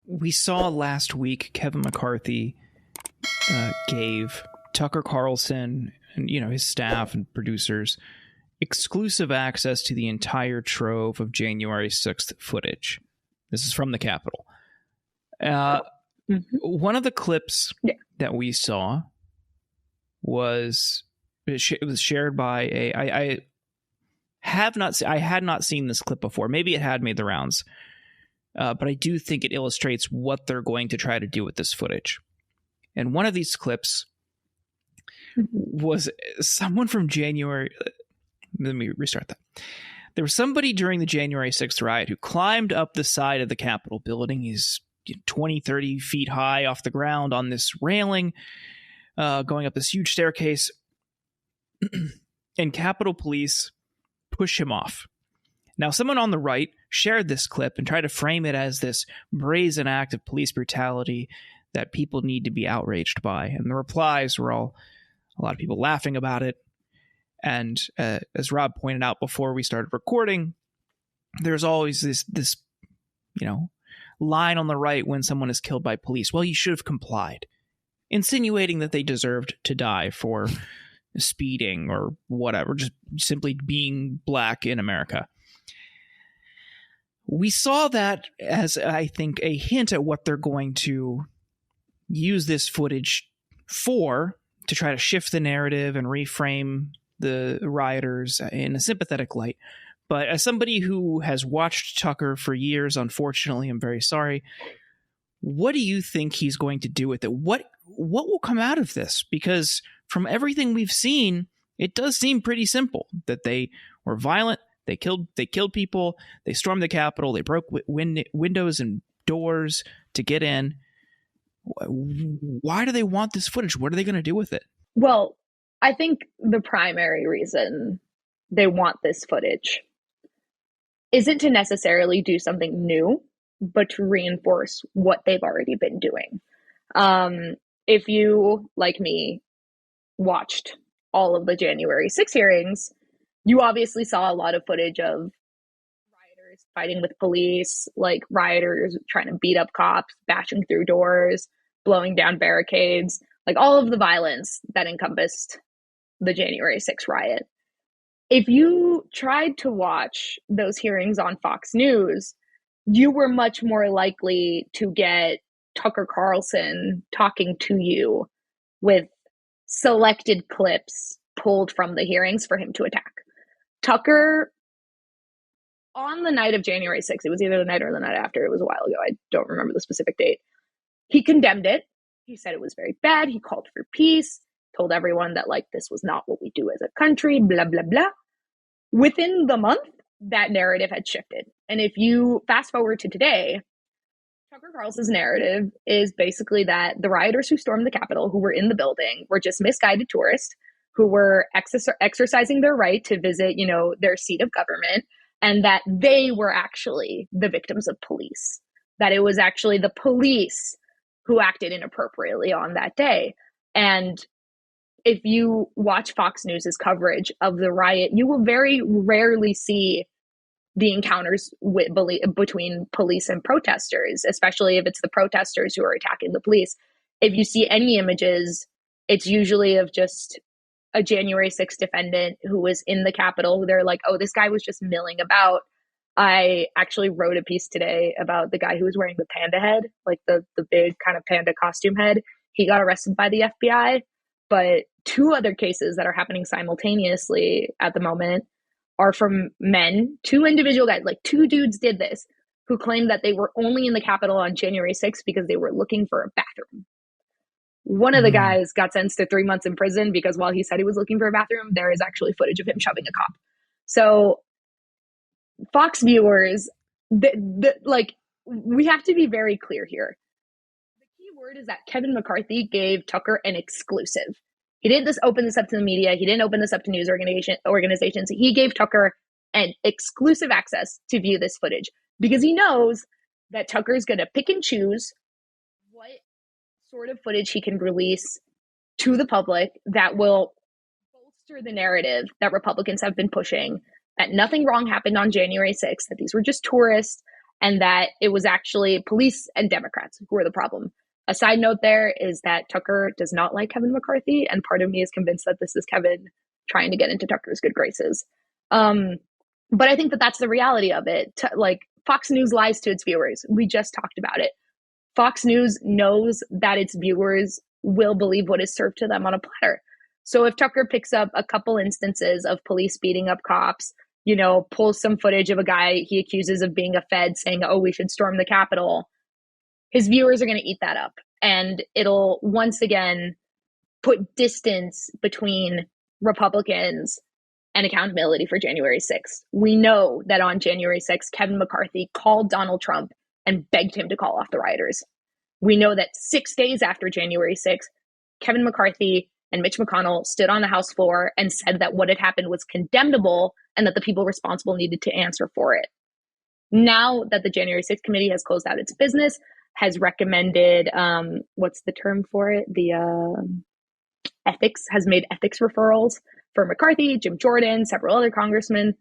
we saw last week Kevin McCarthy gave Tucker Carlson and his staff and producers exclusive access to the entire trove of January 6th footage. This is from the Capitol. One of the clips that we saw was shared by I had not seen this clip before. Maybe it had made the rounds, but I do think it illustrates what they're going to try to do with this footage. And one of these clips was someone from January. Let me restart that. There was somebody during the January 6th riot who climbed up the side of the Capitol building. He's 20, 30 feet high off the ground on this railing, going up this huge staircase. And Capitol Police push him off. Now, someone on the right shared this clip and tried to frame it as this brazen act of police brutality that people need to be outraged by. And the replies were all a lot of people laughing about it. And as Rob pointed out before we started recording, there's always this line on the right when someone is killed by police. Well, you should have complied, insinuating that they deserved to die for speeding or whatever, just simply being black in America. We saw that as, I think, a hint at what they're going to use this footage for, to try to shift the narrative and reframe the rioters in a sympathetic light. But as somebody who has watched Tucker for years, unfortunately, I'm very sorry. What do you think he's going to do with it? What will come out of this? Because from everything we've seen, it does seem pretty simple that they were violent. They killed people. They stormed the Capitol. They broke windows and doors to get in. Why do they want this footage? What are they going to do with it? Well, I think the primary reason they want this footage isn't to necessarily do something new, but to reinforce what they've already been doing. If you, like me, watched all of the January 6 hearings, you obviously saw a lot of footage of rioters fighting with police, like rioters trying to beat up cops, bashing through doors, blowing down barricades, like all of the violence that encompassed the January 6 riot. If you tried to watch those hearings on Fox News, you were much more likely to get Tucker Carlson talking to you with selected clips pulled from the hearings for him to attack. Tucker, on the night of January 6th, it was either the night or the night after, it was a while ago, I don't remember the specific date, he condemned it. He said it was very bad. He called for peace, told everyone that, like, this was not what we do as a country, blah, blah, blah. Within the month, that narrative had shifted. And if you fast forward to today, Tucker Carlson's narrative is basically that the rioters who stormed the Capitol, who were in the building, were just misguided tourists who were exercising their right to visit, their seat of government, and that they were actually the victims of police, that it was actually the police who acted inappropriately on that day. And if you watch Fox News's coverage of the riot, you will very rarely see the encounters between police and protesters, especially if it's the protesters who are attacking the police. If you see any images, it's usually of just a January 6th defendant who was in the Capitol. They're like, oh, this guy was just milling about. I actually wrote a piece today about the guy who was wearing the panda head, like the big kind of panda costume head. He got arrested by the FBI. But two other cases that are happening simultaneously at the moment are from men, two individual guys, like two dudes did this, who claimed that they were only in the Capitol on January 6th because they were looking for a bathroom. One of the guys got sentenced to 3 months in prison because while he said he was looking for a bathroom, there is actually footage of him shoving a cop. So Fox viewers, we have to be very clear here. The key word is that Kevin McCarthy gave Tucker an exclusive. He didn't just open this up to the media. He didn't open this up to news organizations. He gave Tucker an exclusive access to view this footage because he knows that Tucker's going to pick and choose what sort of footage he can release to the public that will bolster the narrative that Republicans have been pushing, that nothing wrong happened on January 6th, that these were just tourists, and that it was actually police and Democrats who were the problem. A side note there is that Tucker does not like Kevin McCarthy, and part of me is convinced that this is Kevin trying to get into Tucker's good graces. But I think that that's the reality of it. Like, Fox News lies to its viewers. We just talked about it. Fox News knows that its viewers will believe what is served to them on a platter. So if Tucker picks up a couple instances of police beating up cops, pulls some footage of a guy he accuses of being a Fed saying, oh, we should storm the Capitol, his viewers are going to eat that up. And it'll once again put distance between Republicans and accountability for January 6th. We know that on January 6th, Kevin McCarthy called Donald Trump and begged him to call off the rioters. We know that 6 days after January 6th, Kevin McCarthy and Mitch McConnell stood on the House floor and said that what had happened was condemnable and that the people responsible needed to answer for it. Now that the January 6th committee has closed out its business, has recommended, what's the term for it? Ethics, has made ethics referrals for McCarthy, Jim Jordan, several other congressmen.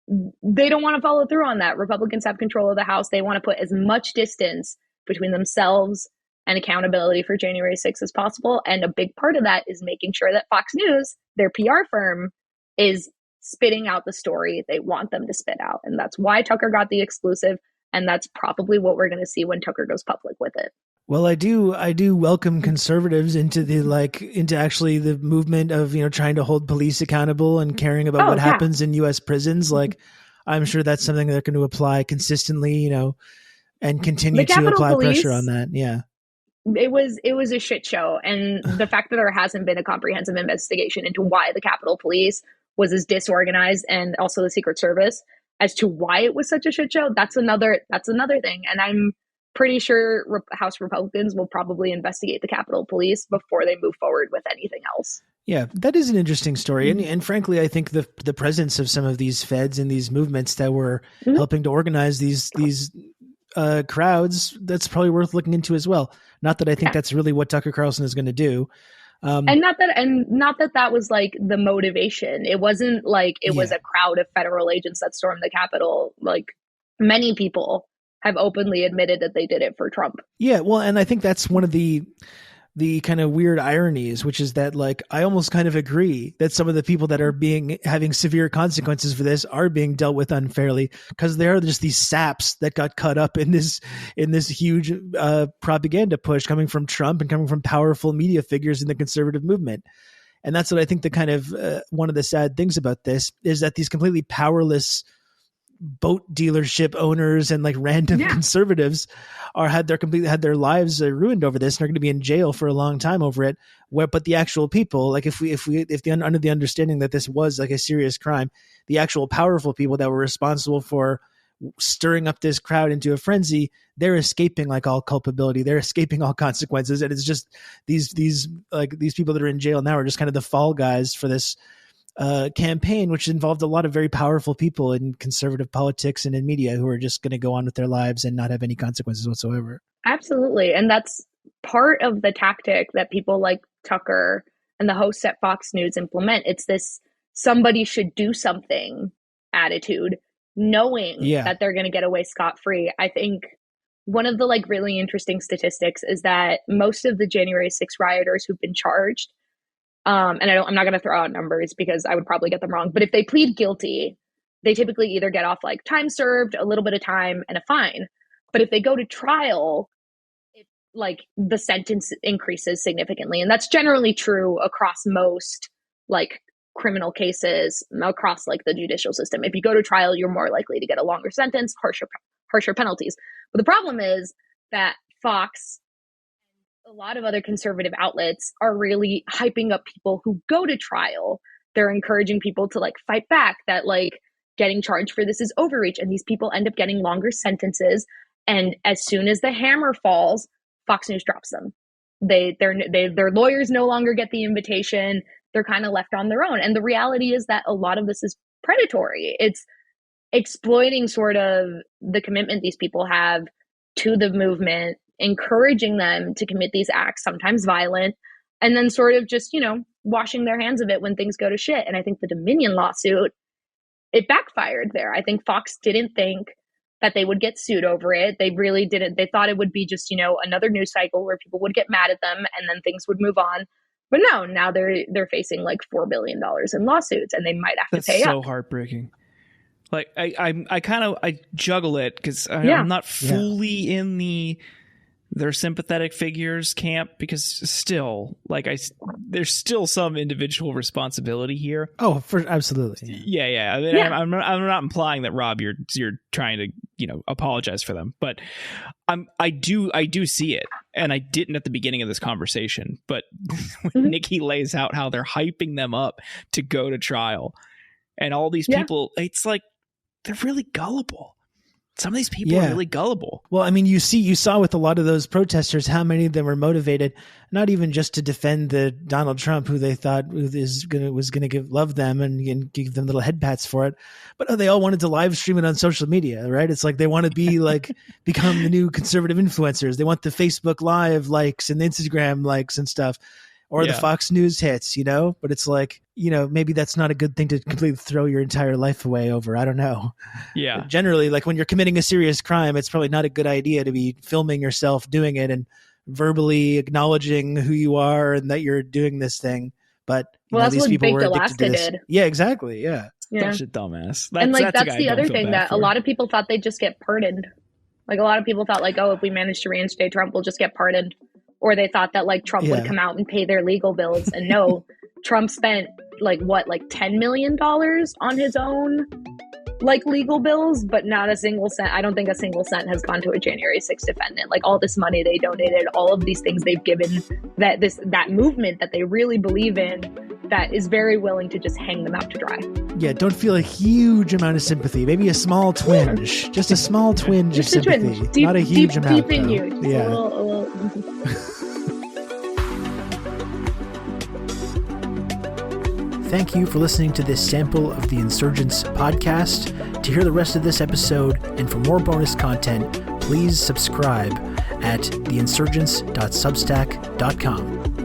They don't want to follow through on that. Republicans have control of the House. They want to put as much distance between themselves and accountability for January 6th as possible. And a big part of that is making sure that Fox News, their PR firm, is spitting out the story they want them to spit out. And that's why Tucker got the exclusive. And that's probably what we're going to see when Tucker goes public with it. Well, I do welcome conservatives into actually the movement of, trying to hold police accountable and caring about what happens in U.S. prisons. Like, I'm sure that's something they're going to apply consistently, and continue to apply pressure on that. Yeah. It was a shit show. And the fact that there hasn't been a comprehensive investigation into why the Capitol Police was as disorganized, and also the Secret Service, as to why it was such a shit show, that's another thing. And I'm pretty sure House Republicans will probably investigate the Capitol Police before they move forward with anything else. Yeah, that is an interesting story. And frankly, I think the presence of some of these feds and these movements that were helping to organize these crowds, that's probably worth looking into as well. Not that I think that's really what Tucker Carlson is going to do. And not that was like the motivation. It wasn't like it was a crowd of federal agents that stormed the Capitol. Like, many people have openly admitted that they did it for Trump. Yeah, well, and I think that's one of the kind of weird ironies, which is that, like, I almost kind of agree that some of the people that are having severe consequences for this are being dealt with unfairly, because there are just these saps that got caught up in this huge propaganda push coming from Trump and coming from powerful media figures in the conservative movement. And that's what I think the kind of one of the sad things about this is, that these completely powerless boat dealership owners and like random conservatives had their lives ruined over this, and are going to be in jail for a long time over it. But the actual people, like if under the understanding that this was like a serious crime, the actual powerful people that were responsible for stirring up this crowd into a frenzy, they're escaping like all culpability. They're escaping all consequences. And it's just these people that are in jail now are just kind of the fall guys for this campaign, which involved a lot of very powerful people in conservative politics and in media who are just going to go on with their lives and not have any consequences whatsoever. Absolutely. And that's part of the tactic that people like Tucker and the hosts at Fox News implement. It's this somebody should do something attitude, knowing that they're going to get away scot-free. I think one of the like really interesting statistics is that most of the January 6th rioters who've been charged, and I'm not going to throw out numbers because I would probably get them wrong, but if they plead guilty, they typically either get off like time served, a little bit of time, and a fine. But if they go to trial, like the sentence increases significantly. And that's generally true across most like criminal cases, across like the judicial system. If you go to trial, you're more likely to get a longer sentence, harsher penalties. But the problem is that Fox, a lot of other conservative outlets are really hyping up people who go to trial. They're encouraging people to like fight back, that like getting charged for this is overreach. And these people end up getting longer sentences. And as soon as the hammer falls, Fox News drops them. Their lawyers no longer get the invitation. They're kind of left on their own. And the reality is that a lot of this is predatory. It's exploiting sort of the commitment these people have to the movement, encouraging them to commit these acts, sometimes violent, and then sort of just, washing their hands of it when things go to shit. And I think the Dominion lawsuit, it backfired there. I think Fox didn't think that they would get sued over it. They really didn't. They thought it would be just, another news cycle where people would get mad at them and then things would move on. But no, now they're facing like $4 billion in lawsuits, and they might have to pay up. That's so heartbreaking. Like I juggle it because I'm not fully in their sympathetic figures camp, because still, there's still some individual responsibility here. Oh, absolutely. Yeah. I mean, I'm not implying that, Rob, you're trying to apologize for them, but I do see it, and I didn't at the beginning of this conversation. But when Nikki lays out how they're hyping them up to go to trial, and all these people, it's like they're really gullible. Some of these people are really gullible. Well, I mean, you saw with a lot of those protesters how many of them were motivated, not even just to defend the Donald Trump, who they thought was going to love them and give them little head pats for it, but they all wanted to live stream it on social media, right? It's like they want to be like become the new conservative influencers. They want the Facebook Live likes and the Instagram likes and stuff, or the Fox News hits, but it's like, maybe that's not a good thing to completely throw your entire life away over. I don't know. Yeah. But generally, like when you're committing a serious crime, it's probably not a good idea to be filming yourself doing it and verbally acknowledging who you are and that you're doing this thing. But that's these what people were Baked addicted to this. did. Yeah, exactly. Yeah. Such a dumbass. That's the other thing that a lot of people thought they'd just get pardoned. Like a lot of people thought like, oh, if we manage to reinstate Trump, we'll just get pardoned. Or they thought that like Trump would come out and pay their legal bills. And no, Trump spent like $10 million on his own legal bills, but not a single cent. I don't think a single cent has gone to a January 6th defendant. Like all this money they donated, all of these things they've given that movement that they really believe in, that is very willing to just hang them out to dry. Yeah, don't feel a huge amount of sympathy. Maybe a small twinge. Just a small twinge of sympathy. Not a huge amount. Deep in you. Yeah. A little. Thank you for listening to this sample of the Insurgents podcast. To hear the rest of this episode and for more bonus content, please subscribe at theinsurgents.substack.com.